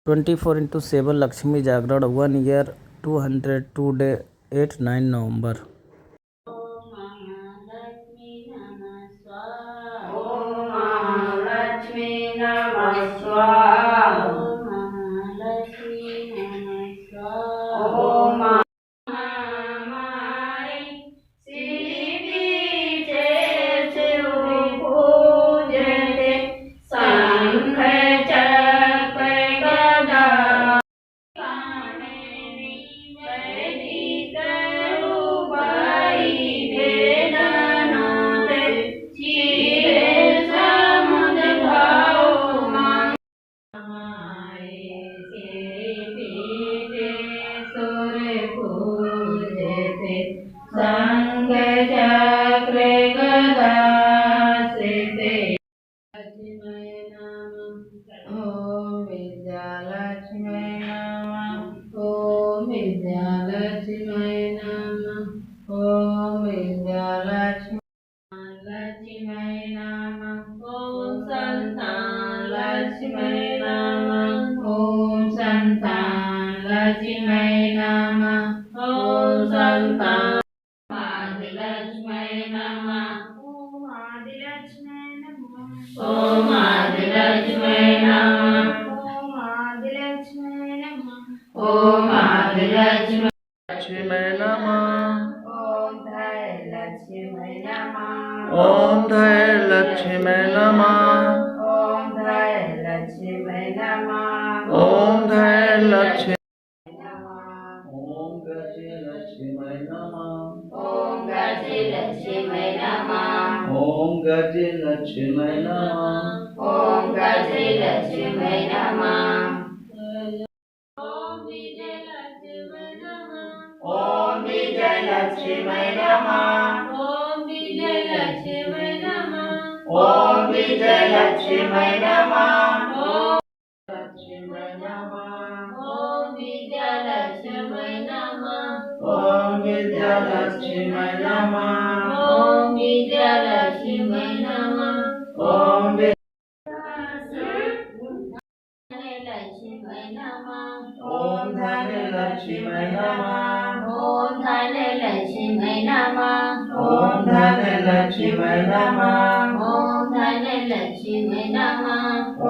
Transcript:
24/7 Lakshmi Jagran 1 year 202 day 8-9 November. Om Mahalakshmi Namah Swaha. Om Mahalakshmi Namah Swaha. Om Mahalakshmi Namah Swaha. Om Mahamai Sripiche Pujate Sankha Chakra Gada Kamini Vedika Rupai Vedanote Chire Samudbhau Mahamai Sripiche Pujate Sankha Chakra Gada Srite Lakshmi Namah. Om Vidyalakshmi Namah. Om Vidyalakshmi Namah. Om Vidyalakshmi Lakshmi Namah. Om Santan Lakshmi Namah. Om Santan Lakshmi Namah. Om Santan Adilakshmi Namah. Om Adilakshmi Namah. Om Adilakshmi Namah. Om Adilakshmi Namah. Om Adilakshmi Namah. Om Dhayalakshmi Namah. Om Dhayalakshmi Namah. Om Dhayalakshmi Namah. Om Dhayalakshmi Namah. Om Gajalakshmi Namah. Om Gajalakshmi Namah. Om Gajalakshmi Namah. Om Gajalakshmi Namah. Om Vijayalakshmi Namah. Om Vijayalakshmi Namah. Om Vijayalakshmi Namah. Om Vijayalakshmi Namah. Om Lakshmi Namah. Om Vijayalakshmi Namah. Om Vidyalakshmi Namah. Om Vijayalakshmi Namah. Om Lakshmi Namah. Om Dhanalakshmi Namah. Om Dhanalakshmi Namah. Om Dhanalakshmi Namah. Om Dhanalakshmi Namah.